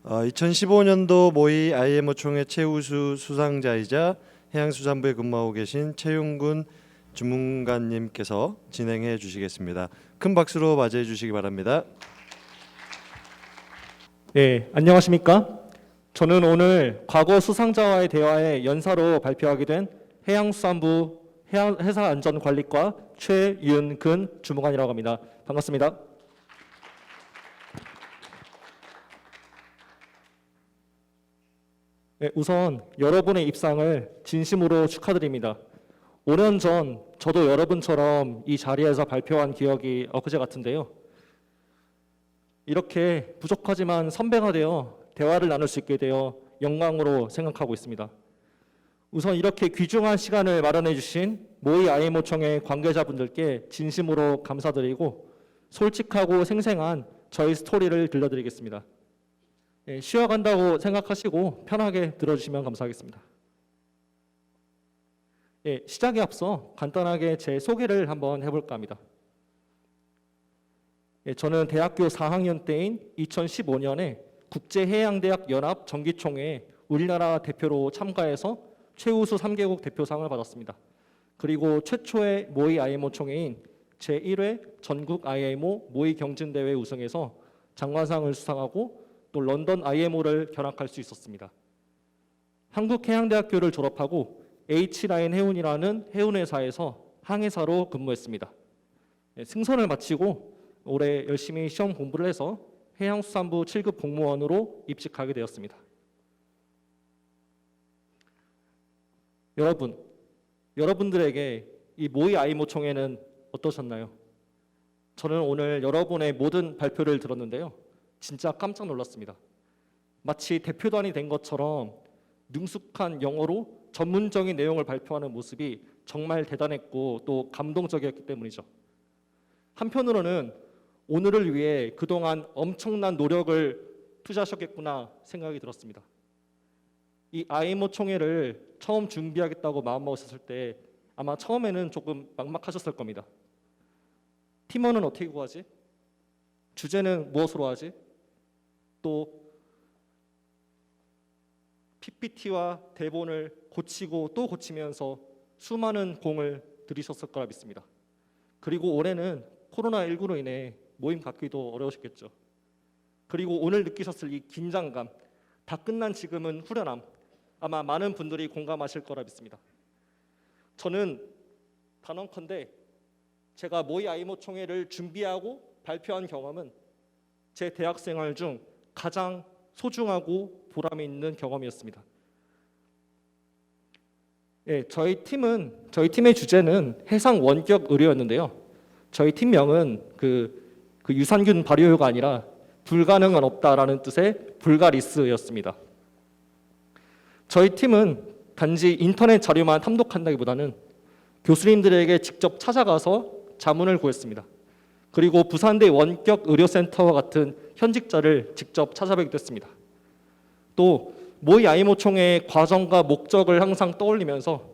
2015년도 모의 IMO 총회 최우수 수상자이자 해양수산부에 근무하고 계신 최윤근 주문관님께서 진행해 주시겠습니다. 큰 박수로 맞이해 주시기 바랍니다. 네, 안녕하십니까? 저는 오늘 과거 수상자와의 대화에 연사로 발표하게 된 해양수산부 해사안전관리과 최윤근 주무관이라고 합니다. 반갑습니다. 네, 우선 여러분의 입상을 진심으로 축하드립니다. 5년 전 저도 여러분처럼 이 자리에서 발표한 기억이 엊그제 같은데요. 이렇게 부족하지만 선배가 되어 대화를 나눌 수 있게 되어 영광으로 생각하고 있습니다. 우선 이렇게 귀중한 시간을 마련해 주신 모의 IMO 총회 관계자분들께 진심으로 감사드리고 솔직하고 생생한 저희 스토리를 들려드리겠습니다. 쉬어간다고 생각하시고 편하게 들어주시면 감사하겠습니다. 시작에 앞서 간단하게 제 소개를 한번 해볼까 합니다. 저는 대학교 4학년 때인 2015년에 국제해양대학 연합 정기총회에 우리나라 대표로 참가해서 최우수 3개국 대표상을 받았습니다. 그리고 최초의 모의 IMO 총회인 제1회 전국 IMO 모의 경진대회 우승해서 장관상을 수상하고 또 런던 IMO를 견학할 수 있었습니다. 한국해양대학교를 졸업하고 H라인 해운이라는 해운회사에서 항해사로 근무했습니다. 승선을 마치고 올해 열심히 시험 공부를 해서 해양수산부 7급 공무원으로 입직하게 되었습니다. 여러분들에게 이 모의 IMO 총회는 어떠셨나요? 저는 오늘 여러분의 모든 발표를 들었는데요. 진짜 깜짝 놀랐습니다. 마치 대표단이 된 것처럼 능숙한 영어로 전문적인 내용을 발표하는 모습이 정말 대단했고 또 감동적이었기 때문이죠. 한편으로는 오늘을 위해 그동안 엄청난 노력을 투자하셨겠구나 생각이 들었습니다. 이 IMO 총회를 처음 준비하겠다고 마음먹으셨을 때 아마 처음에는 조금 막막하셨을 겁니다. 팀원은 어떻게 구하지? 주제는 무엇으로 하지? 또 PPT와 대본을 고치고 또 고치면서 수많은 공을 들이셨을 거라 믿습니다. 그리고 올해는 코로나19로 인해 모임 갖기도 어려우셨겠죠. 그리고 오늘 느끼셨을 이 긴장감, 다 끝난 지금은 후련함, 아마 많은 분들이 공감하실 거라 믿습니다. 저는 단언컨대 제가 모의 IMO 총회를 준비하고 발표한 경험은 제 대학 생활 중 가장 소중하고 보람이 있는 경험이었습니다. 저희 팀의 주제는 해상 원격 의료였는데요. 저희 팀명은 그 유산균 발효요가 아니라 불가능은 없다라는 뜻의 불가리스였습니다. 저희 팀은 단지 인터넷 자료만 탐독한다기보다는 교수님들에게 직접 찾아가서 자문을 구했습니다. 그리고 부산대 원격 의료센터와 같은 현직자를 직접 찾아뵙기도 했습니다. 또 모의 IMO 총회의 과정과 목적을 항상 떠올리면서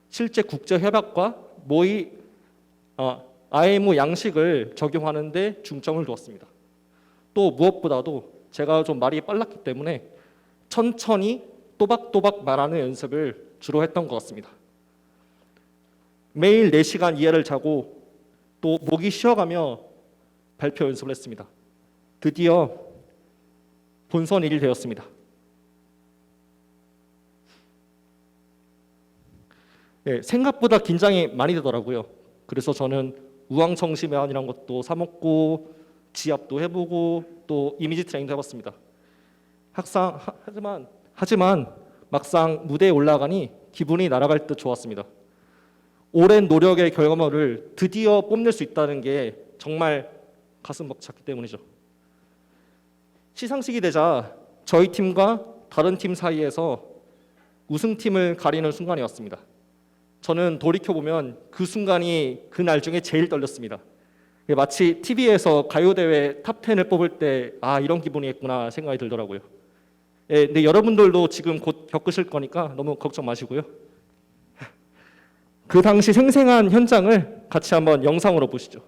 실제 국제 협약과 모의 IMO 양식을 적용하는 데 중점을 두었습니다. 또 무엇보다도 제가 좀 말이 빨랐기 때문에 천천히 또박또박 말하는 연습을 주로 했던 것 같습니다. 매일 4시간 이하를 자고 또 목이 쉬어가며 발표 연습을 했습니다. 드디어 본선 1이 되었습니다. 생각보다 긴장이 많이 되더라고요. 그래서 저는 우황청심회원이란 것도 사 먹고 지압도 해보고 또 이미지 트레이닝도 해봤습니다. 하지만 막상 무대에 올라가니 기분이 날아갈 듯 좋았습니다. 오랜 노력의 결과물을 드디어 뽐낼 수 있다는 게 정말 가슴 벅찼기 때문이죠. 시상식이 되자 저희 팀과 다른 팀 사이에서 우승팀을 가리는 순간이 왔습니다. 저는 돌이켜보면 그 순간이 그날 중에 제일 떨렸습니다. 마치 TV에서 가요대회 탑10을 뽑을 때 이런 기분이겠구나 생각이 들더라고요. 근데 여러분들도 지금 곧 겪으실 거니까 너무 걱정 마시고요. 그 당시 생생한 현장을 같이 한번 영상으로 보시죠.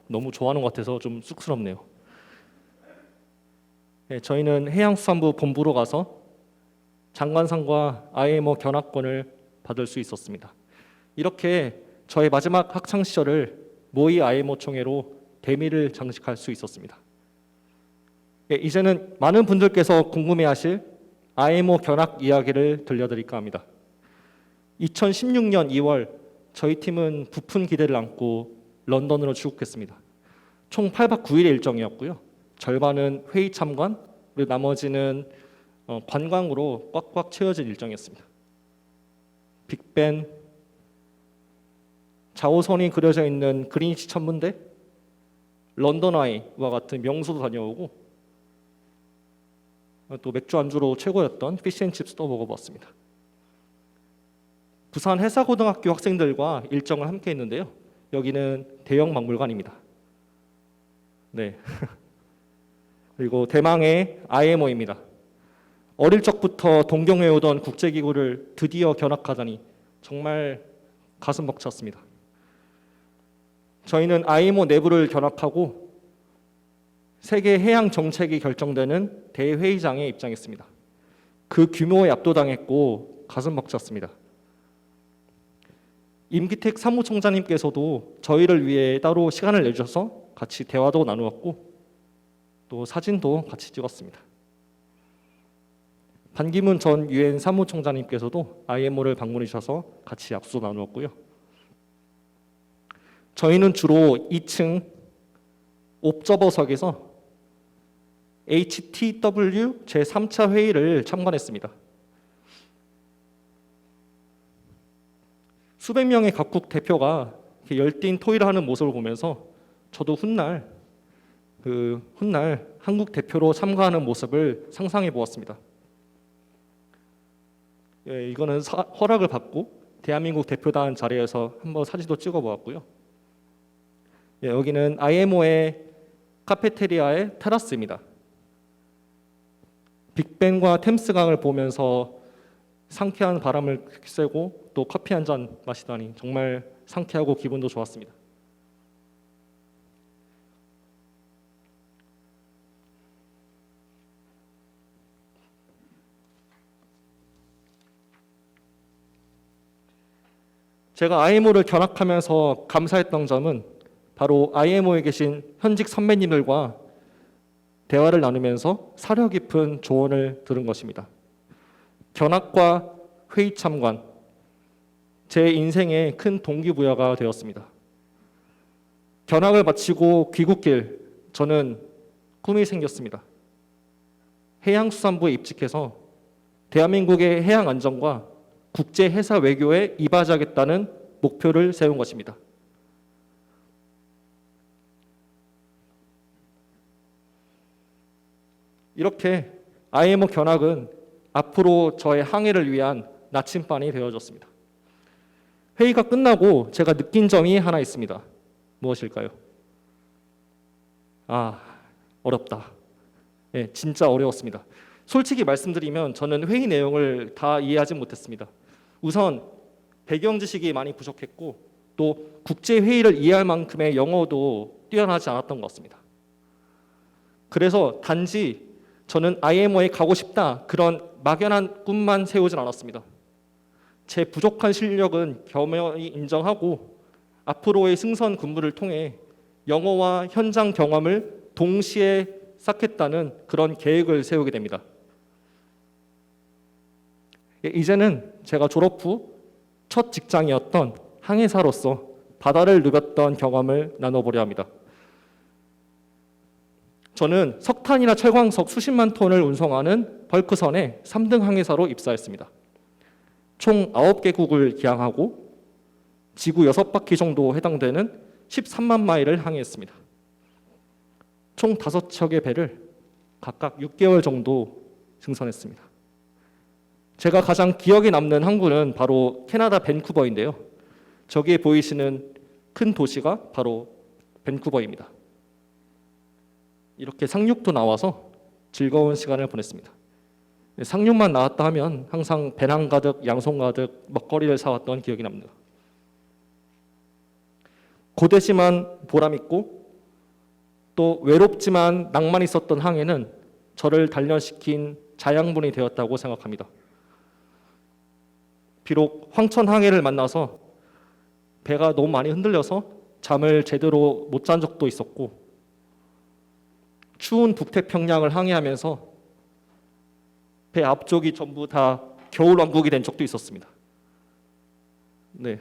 너무 좋아하는 것 같아서 좀 쑥스럽네요. 네, 저희는 해양수산부 본부로 가서 장관상과 IMO 견학권을 받을 수 있었습니다. 이렇게 저의 마지막 학창 시절을 모의 IMO 총회로 대미를 장식할 수 있었습니다. 예, 이제는 많은 분들께서 궁금해하실 IMO 견학 이야기를 들려드릴까 합니다. 2016년 2월 저희 팀은 부푼 기대를 안고 런던으로 출국했습니다. 총 8박 9일의 일정이었고요. 절반은 회의 참관, 그리고 나머지는 관광으로 꽉꽉 채워진 일정이었습니다. 빅벤, 자오선이 그려져 있는 그린위치 천문대, 런던 아이와 같은 명소도 다녀오고 또 맥주 안주로 최고였던 피시앤칩스도 먹어봤습니다. 부산 해사고등학교 학생들과 일정을 함께 했는데요. 여기는 대형 박물관입니다. 네. 그리고 대망의 IMO입니다. 어릴 적부터 동경해오던 국제기구를 드디어 견학하다니 정말 가슴 벅찼습니다. 저희는 IMO 내부를 견학하고 세계 해양 정책이 결정되는 대회의장에 입장했습니다. 그 규모에 압도당했고 가슴 벅찼습니다. 임기택 사무총장님께서도 저희를 위해 따로 시간을 내주셔서 같이 대화도 나누었고 또 사진도 같이 찍었습니다. 반기문 전 유엔 사무총장님께서도 IMO를 방문해 주셔서 같이 약수도 나누었고요. 저희는 주로 2층 옵저버석에서 HTW 제3차 회의를 참관했습니다. 수백 명의 각국 대표가 이렇게 열띤 토의를 하는 모습을 보면서 저도 훗날 한국 대표로 참가하는 모습을 상상해 보았습니다. 예, 이거는 허락을 받고 대한민국 대표단 자리에서 한번 사진도 찍어 보았고요. 예, 여기는 IMO의 카페테리아의 테라스입니다. 빅벤과 템스강을 보면서 상쾌한 바람을 쐬고 또 커피 한 잔 마시다니 정말 상쾌하고 기분도 좋았습니다. 제가 IMO를 견학하면서 감사했던 점은 바로 IMO에 계신 현직 선배님들과 대화를 나누면서 사려 깊은 조언을 들은 것입니다. 견학과 회의 참관, 제 인생에 큰 동기부여가 되었습니다. 견학을 마치고 귀국길, 저는 꿈이 생겼습니다. 해양수산부에 입직해서 대한민국의 해양 안전과 국제 해사 외교에 이바지하겠다는 목표를 세운 것입니다. 이렇게 IMO 견학은 앞으로 저의 항해를 위한 나침반이 되어졌습니다. 회의가 끝나고 제가 느낀 점이 하나 있습니다. 무엇일까요? 어렵다. 네, 진짜 어려웠습니다. 솔직히 말씀드리면 저는 회의 내용을 다 이해하지 못했습니다. 우선 배경 지식이 많이 부족했고 또 국제 회의를 이해할 만큼의 영어도 뛰어나지 않았던 것 같습니다. 그래서 단지 저는 IMO에 가고 싶다 그런 막연한 꿈만 세우진 않았습니다. 제 부족한 실력은 겸허히 인정하고 앞으로의 승선 근무를 통해 영어와 현장 경험을 동시에 쌓겠다는 그런 계획을 세우게 됩니다. 이제는 제가 졸업 후 첫 직장이었던 항해사로서 바다를 누볐던 경험을 나눠보려 합니다. 저는 석탄이나 철광석 수십만 톤을 운송하는 벌크선의 3등 항해사로 입사했습니다. 총 9개국을 기항하고 지구 6바퀴 정도 해당되는 13만 마일을 항해했습니다. 총 5척의 배를 각각 6개월 정도 승선했습니다. 제가 가장 기억에 남는 항구는 바로 캐나다 밴쿠버인데요. 저기에 보이시는 큰 도시가 바로 밴쿠버입니다. 이렇게 상륙도 나와서 즐거운 시간을 보냈습니다. 상륙만 나왔다 하면 항상 배낭 가득, 양손 가득 먹거리를 사왔던 기억이 납니다. 고되지만 보람 있고 또 외롭지만 낭만 있었던 항해는 저를 단련시킨 자양분이 되었다고 생각합니다. 비록 황천 항해를 만나서 배가 너무 많이 흔들려서 잠을 제대로 못 잔 적도 있었고, 추운 북태평양을 항해하면서 배 앞쪽이 전부 다 겨울왕국이 된 적도 있었습니다. 네.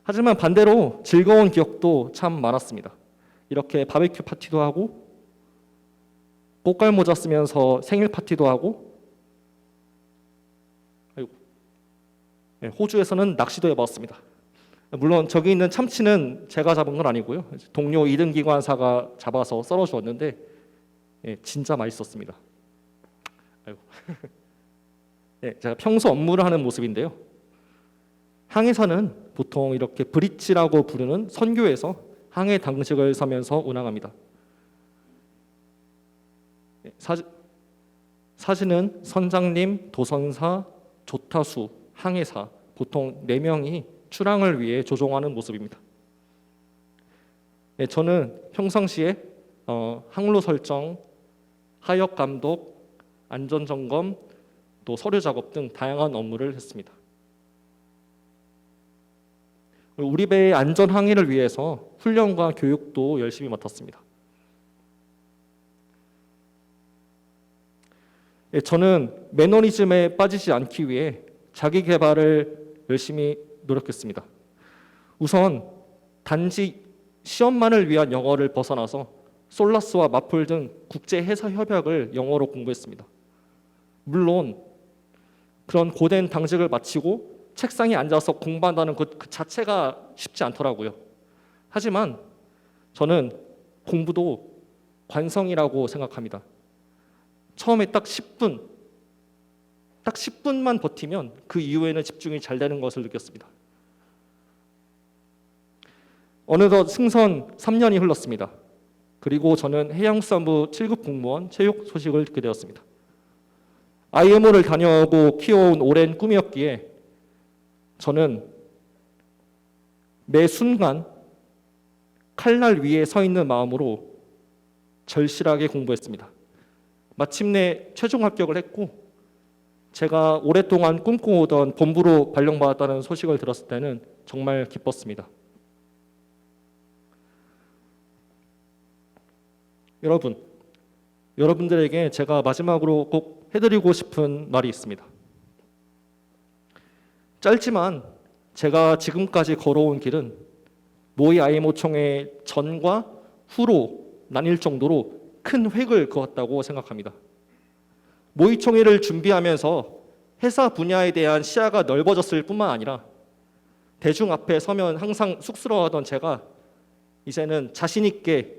하지만 반대로 즐거운 기억도 참 많았습니다. 이렇게 바베큐 파티도 하고, 꽃갈 모자 쓰면서 생일 파티도 하고, 호주에서는 낚시도 해봤습니다. 물론 저기 있는 참치는 제가 잡은 건 아니고요. 동료 2등 기관사가 잡아서 썰어 주었는데 진짜 맛있었습니다. 아이고. 제가 평소 업무를 하는 모습인데요. 항해사는 보통 이렇게 브릿지라고 부르는 선교에서 항해 당직을 서면서 운항합니다. 사진은 선장님, 도선사, 조타수, 항해사 보통 4명이 출항을 위해 조종하는 모습입니다. 저는 평상시에 항로 설정, 하역 감독, 안전 점검, 또 서류 작업 등 다양한 업무를 했습니다. 우리 배의 안전 항해를 위해서 훈련과 교육도 열심히 맡았습니다. 저는 매너리즘에 빠지지 않기 위해 자기 개발을 열심히 노력했습니다. 우선 단지 시험만을 위한 영어를 벗어나서 솔라스와 마플 등 국제 해사 협약을 영어로 공부했습니다. 물론 그런 고된 당직을 마치고 책상에 앉아서 공부한다는 그 자체가 쉽지 않더라고요. 하지만 저는 공부도 관성이라고 생각합니다. 처음에 딱 10분만 버티면 그 이후에는 집중이 잘 되는 것을 느꼈습니다. 어느덧 승선 3년이 흘렀습니다. 그리고 저는 해양수산부 7급 공무원 채용 소식을 듣게 되었습니다. IMO를 다녀오고 키워온 오랜 꿈이었기에 저는 매 순간 칼날 위에 서 있는 마음으로 절실하게 공부했습니다. 마침내 최종 합격을 했고, 제가 오랫동안 꿈꿔오던 본부로 발령받았다는 소식을 들었을 때는 정말 기뻤습니다. 여러분들에게 제가 마지막으로 꼭 해드리고 싶은 말이 있습니다. 짧지만 제가 지금까지 걸어온 길은 모의 IMO 총회 전과 후로 나뉠 정도로 큰 획을 그었다고 생각합니다. 모의 총회를 준비하면서 해사 분야에 대한 시야가 넓어졌을 뿐만 아니라 대중 앞에 서면 항상 쑥스러워하던 제가 이제는 자신 있게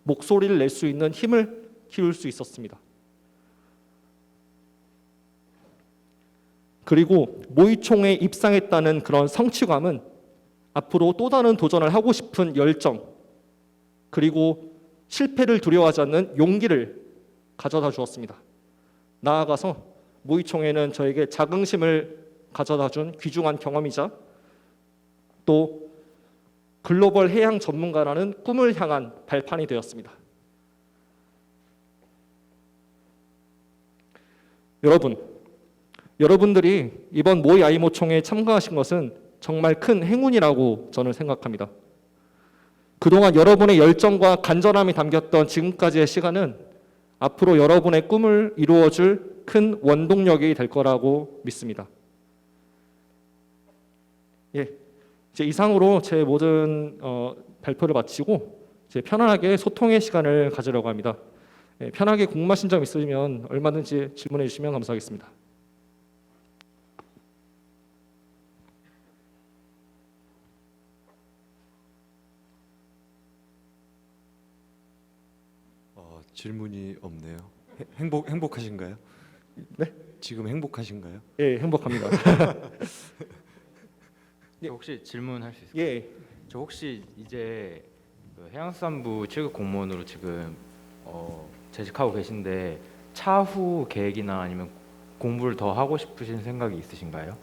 목소리를 낼 수 있는 힘을 키울 수 있었습니다. 그리고 모의총회에 입상했다는 그런 성취감은 앞으로 또 다른 도전을 하고 싶은 열정, 그리고 실패를 두려워하지 않는 용기를 가져다 주었습니다. 나아가서 모의총회는 저에게 자긍심을 가져다 준 귀중한 경험이자 또 글로벌 해양 전문가라는 꿈을 향한 발판이 되었습니다. 여러분들이 이번 모의 IMO 총회에 참가하신 것은 정말 큰 행운이라고 저는 생각합니다. 그동안 여러분의 열정과 간절함이 담겼던 지금까지의 시간은 앞으로 여러분의 꿈을 이루어줄 큰 원동력이 될 거라고 믿습니다. 이제 이상으로 제 모든 발표를 마치고 이제 편안하게 소통의 시간을 가지려고 합니다. 편하게 궁금하신 점 있으시면 얼마든지 질문해 주시면 감사하겠습니다. 질문이 없네요. 행복하신가요? 네? 지금 행복하신가요? 예, 행복합니다. 저 혹시 질문할 수 있을까요? 예. 저 혹시 이제 그 해양수산부 7급 공무원으로 지금 재직하고 계신데 차후 계획이나 아니면 공부를 더 하고 싶으신 생각이 있으신가요?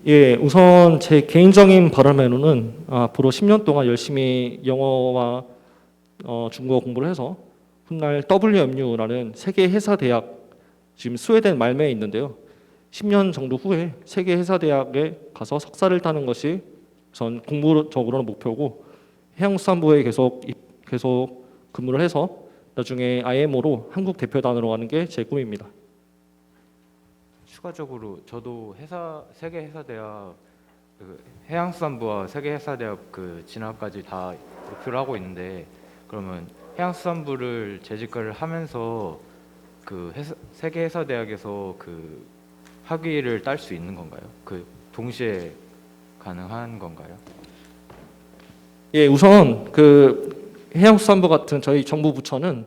예, 우선 제 개인적인 바람으로는 앞으로 10년 동안 열심히 영어와 중국어 공부를 해서 훗날 WMU라는 세계 회사 대학 지금 스웨덴 말매에 있는데요. 10년 정도 후에 세계 회사 대학에 가서 석사를 따는 것이 전 공부적으로는 목표고 해양수산부에 계속 근무를 해서 나중에 IMO로 한국 대표단으로 가는 게 제 꿈입니다. 추가적으로 저도 세계 회사 대학 해양수산부와 세계 회사 대학 진학까지 다 목표를 하고 있는데, 그러면 해양수산부를 재직을 하면서 세계 회사 대학에서 학위를 딸 수 있는 건가요? 동시에 가능한 건가요? 예, 우선 해양수산부 같은 저희 정부 부처는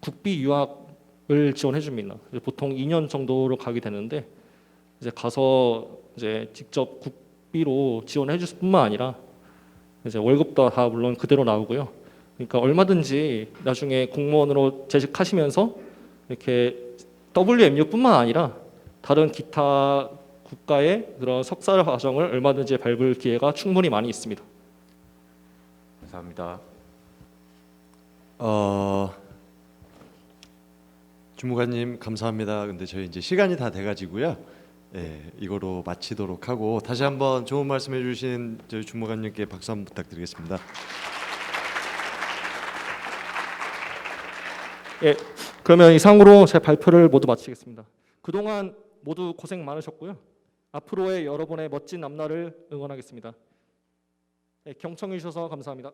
국비 유학을 지원해 줍니다. 보통 2년 정도로 가게 되는데 이제 가서 이제 직접 국비로 지원해 줄 뿐만 아니라 이제 월급도 다 물론 그대로 나오고요. 그러니까 얼마든지 나중에 공무원으로 재직하시면서 이렇게 WMU뿐만 아니라 다른 기타 국가의 그런 석사 과정을 얼마든지 밟을 기회가 충분히 많이 있습니다. 감사합니다. 주무관님 감사합니다. 근데 저희 이제 시간이 다 돼가지고요. 예, 이거로 마치도록 하고 다시 한번 좋은 말씀해 주신 저희 주무관님께 박수 한번 부탁드리겠습니다. 예, 그러면 이상으로 제 발표를 모두 마치겠습니다. 그동안 모두 고생 많으셨고요. 앞으로의 여러분의 멋진 앞날을 응원하겠습니다. 예, 경청해 주셔서 감사합니다.